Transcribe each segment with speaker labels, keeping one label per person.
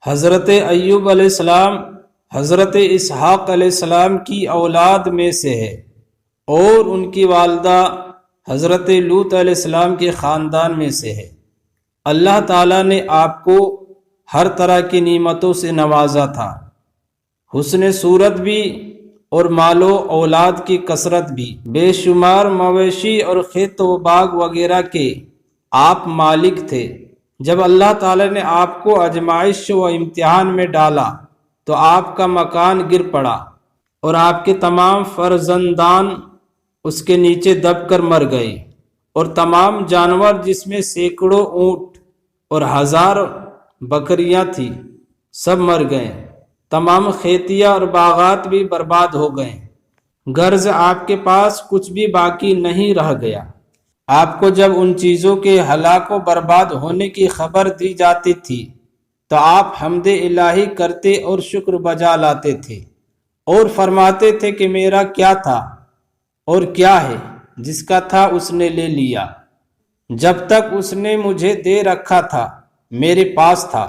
Speaker 1: حضرت ایوب علیہ السلام حضرت اسحاق علیہ السلام کی اولاد میں سے ہے اور ان کی والدہ حضرت لوط علیہ السلام کے خاندان میں سے ہے۔ اللہ تعالیٰ نے آپ کو ہر طرح کی نعمتوں سے نوازا تھا، حسن صورت بھی اور مال و اولاد کی کثرت بھی، بے شمار مویشی اور کھیت و باغ وغیرہ کے آپ مالک تھے۔ جب اللہ تعالیٰ نے آپ کو آزمائش و امتحان میں ڈالا تو آپ کا مکان گر پڑا اور آپ کے تمام فرزندان اس کے نیچے دب کر مر گئے، اور تمام جانور جس میں سینکڑوں اونٹ اور ہزار بکریاں تھیں سب مر گئے، تمام کھیتیاں اور باغات بھی برباد ہو گئے، غرض آپ کے پاس کچھ بھی باقی نہیں رہ گیا۔ آپ کو جب ان چیزوں کے ہلاک و برباد ہونے کی خبر دی جاتی تھی تو آپ حمد الہی کرتے اور شکر بجا لاتے تھے اور فرماتے تھے کہ میرا کیا تھا اور کیا ہے، جس کا تھا اس نے لے لیا، جب تک اس نے مجھے دے رکھا تھا میرے پاس تھا،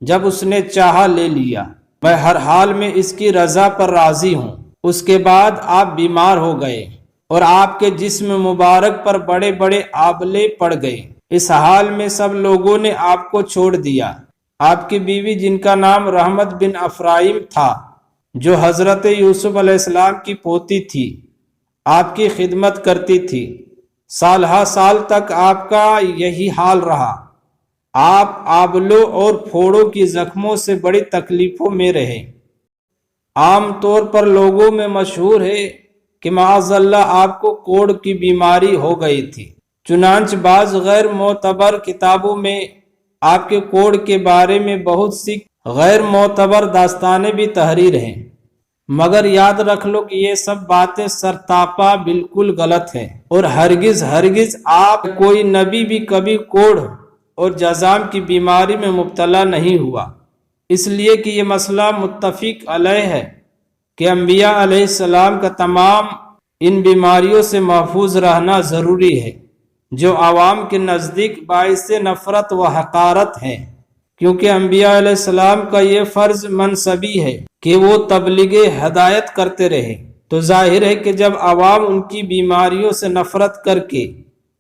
Speaker 1: جب اس نے چاہا لے لیا، میں ہر حال میں اس کی رضا پر راضی ہوں۔ اس کے بعد آپ بیمار ہو گئے اور آپ کے جسم مبارک پر بڑے بڑے آبلے پڑ گئے، اس حال میں سب لوگوں نے آپ کو چھوڑ دیا۔ آپ کی بیوی جن کا نام رحمت بن افرایم تھا، جو حضرت یوسف علیہ السلام کی پوتی تھی، آپ کی خدمت کرتی تھی، سال ہا سال تک آپ کا یہی حال رہا۔ آپ آبلوں اور پھوڑوں کی زخموں سے بڑی تکلیفوں میں رہے۔ عام طور پر لوگوں میں مشہور ہے کہ معاذ اللہ آپ کو کوڑ کی بیماری ہو گئی تھی، چنانچہ بعض غیر معتبر کتابوں میں آپ کے کوڑ کے بارے میں بہت سی غیر معتبر داستانیں بھی تحریر ہیں، مگر یاد رکھ لو کہ یہ سب باتیں سرتاپا بالکل غلط ہیں، اور ہرگز آپ کوئی نبی بھی کبھی کوڑ اور جذام کی بیماری میں مبتلا نہیں ہوا، اس لیے کہ یہ مسئلہ متفق علیہ ہے کہ انبیاء علیہ السلام کا تمام ان بیماریوں سے محفوظ رہنا ضروری ہے، جو عوام کے نزدیک باعث نفرت و حقارت ہیں، کیونکہ انبیاء علیہ السلام کا یہ فرض منصبی ہے کہ وہ تبلیغ ہدایت کرتے رہے، تو ظاہر ہے کہ جب عوام ان کی بیماریوں سے نفرت کر کے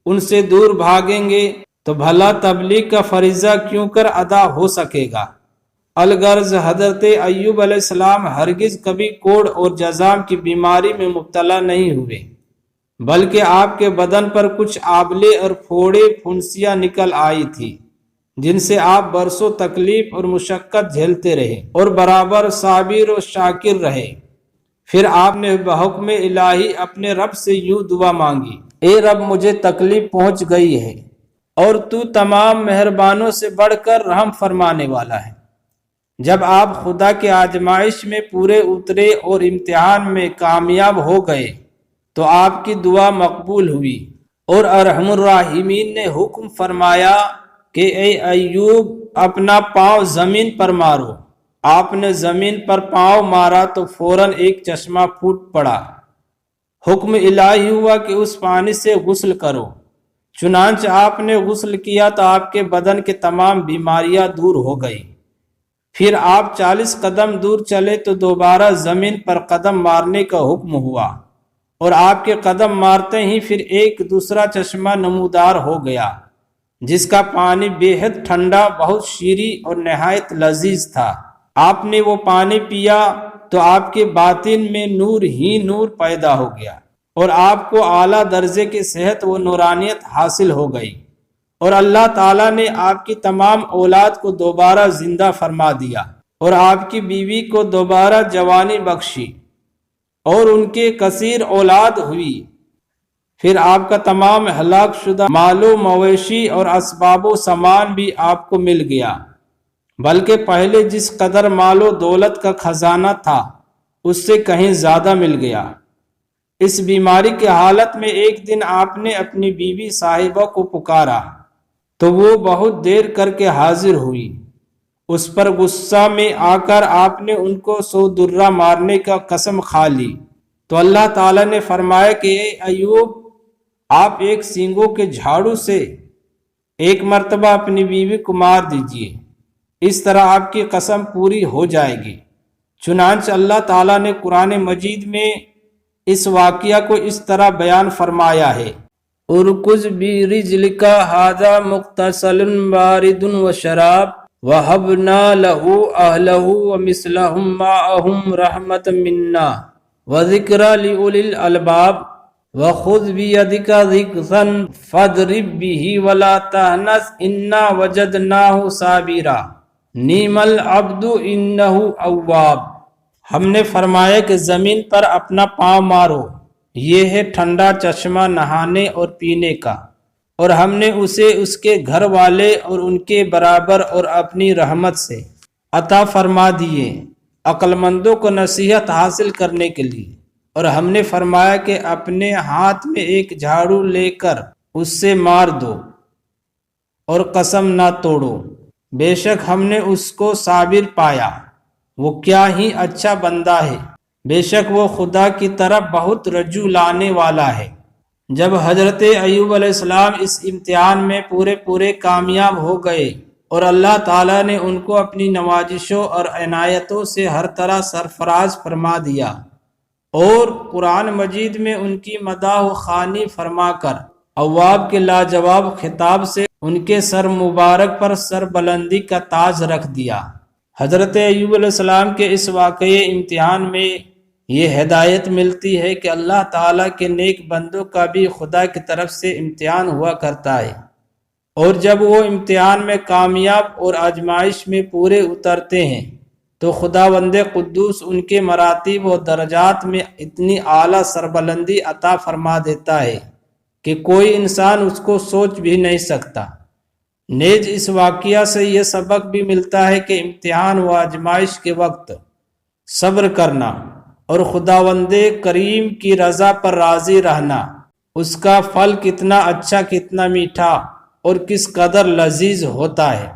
Speaker 1: ان سے دور بھاگیں گے تو بھلا تبلیغ کا فریضہ کیوں کر ادا ہو سکے گا۔ الغرض حضرت ایوب علیہ السلام ہرگز کبھی کوڑ اور جذام کی بیماری میں مبتلا نہیں ہوئے، بلکہ آپ کے بدن پر کچھ آبلے اور پھوڑے پھنسیاں نکل آئی تھی، جن سے آپ برسوں تکلیف اور مشقت جھیلتے رہے اور برابر صابر و شاکر رہے۔ پھر آپ نے بحکم الہی اپنے رب سے یوں دعا مانگی، اے رب مجھے تکلیف پہنچ گئی ہے اور تو تمام مہربانوں سے بڑھ کر رحم فرمانے والا ہے۔ جب آپ خدا کے آزمائش میں پورے اترے اور امتحان میں کامیاب ہو گئے تو آپ کی دعا مقبول ہوئی، اور ارحم الراحمین نے حکم فرمایا کہ اے ایوب اپنا پاؤں زمین پر مارو۔ آپ نے زمین پر پاؤں مارا تو فوراً ایک چشمہ پھوٹ پڑا۔ حکم الہی ہوا کہ اس پانی سے غسل کرو، چنانچہ آپ نے غسل کیا تو آپ کے بدن کے تمام بیماریاں دور ہو گئی۔ پھر آپ 40 قدم دور چلے تو دوبارہ زمین پر قدم مارنے کا حکم ہوا، اور آپ کے قدم مارتے ہی پھر ایک دوسرا چشمہ نمودار ہو گیا، جس کا پانی بے حد ٹھنڈا، بہت شیریں اور نہایت لذیذ تھا۔ آپ نے وہ پانی پیا تو آپ کے باطن میں نور ہی نور پیدا ہو گیا، اور آپ کو اعلیٰ درجے کی صحت و نورانیت حاصل ہو گئی، اور اللہ تعالیٰ نے آپ کی تمام اولاد کو دوبارہ زندہ فرما دیا، اور آپ کی بیوی کو دوبارہ جوانی بخشی، اور ان کے کثیر اولاد ہوئی۔ پھر آپ کا تمام ہلاک شدہ مال و مویشی اور اسباب و سامان بھی آپ کو مل گیا، بلکہ پہلے جس قدر مال و دولت کا خزانہ تھا اس سے کہیں زیادہ مل گیا۔ اس بیماری کی حالت میں ایک دن آپ نے اپنی بیوی صاحبہ کو پکارا تو وہ بہت دیر کر کے حاضر ہوئی۔ اس پر غصہ میں آ کر آپ نے ان کو 100 درہ مارنے کا قسم کھا لی، تو اللہ تعالیٰ نے فرمایا کہ اے ایوب آپ ایک سینگوں کے جھاڑو سے ایک مرتبہ اپنی بیوی کو مار دیجئے، اس طرح آپ کی قسم پوری ہو جائے گی۔ چنانچہ اللہ تعالیٰ نے قرآن مجید میں اس واقعہ کو اس طرح بیان فرمایا ہے، ارکض برجلک ھذا مغتسل بارد وشراب وَهَبْنَا لَهُ أَهْلَهُ وَمِثْلَهُمْ مَعَهُمْ رَحْمَةً مِنَّا وَذِكْرَى لِأُولِي الْأَلْبَابِ وَخُذْ بِيَدِكَ ضِغْثًا فَاضْرِب بِّهِ وَلَا تَحْنَثْ إِنَّا وَجَدْنَاهُ صَابِرًا نِعْمَ الْعَبْدُ إِنَّهُ أَوَّابٌ۔ ہم نے فرمایا کہ زمین پر اپنا پاؤں مارو، یہ ہے ٹھنڈا چشمہ نہانے اور پینے کا، اور ہم نے اسے اس کے گھر والے اور ان کے برابر اور اپنی رحمت سے عطا فرما دیے عقل مندوں کو نصیحت حاصل کرنے کے لیے۔ اور ہم نے فرمایا کہ اپنے ہاتھ میں ایک جھاڑو لے کر اس سے مار دو اور قسم نہ توڑو، بے شک ہم نے اس کو صابر پایا، وہ کیا ہی اچھا بندہ ہے، بے شک وہ خدا کی طرف بہت رجوع لانے والا ہے۔ جب حضرت ایوب علیہ السلام اس امتحان میں پورے کامیاب ہو گئے اور اللہ تعالیٰ نے ان کو اپنی نوازشوں اور عنایتوں سے ہر طرح سرفراز فرما دیا اور قرآن مجید میں ان کی مداح و خوانی فرما کر اواب کے لاجواب خطاب سے ان کے سر مبارک پر سر بلندی کا تاج رکھ دیا۔ حضرت ایوب علیہ السلام کے اس واقعی امتحان میں یہ ہدایت ملتی ہے کہ اللہ تعالیٰ کے نیک بندوں کا بھی خدا کی طرف سے امتحان ہوا کرتا ہے، اور جب وہ امتحان میں کامیاب اور آزمائش میں پورے اترتے ہیں تو خداوند قدوس ان کے مراتب و درجات میں اتنی اعلیٰ سربلندی عطا فرما دیتا ہے کہ کوئی انسان اس کو سوچ بھی نہیں سکتا۔ نیز اس واقعہ سے یہ سبق بھی ملتا ہے کہ امتحان و آزمائش کے وقت صبر کرنا اور خداوند کریم کی رضا پر راضی رہنا، اس کا پھل کتنا اچھا، کتنا میٹھا اور کس قدر لذیذ ہوتا ہے۔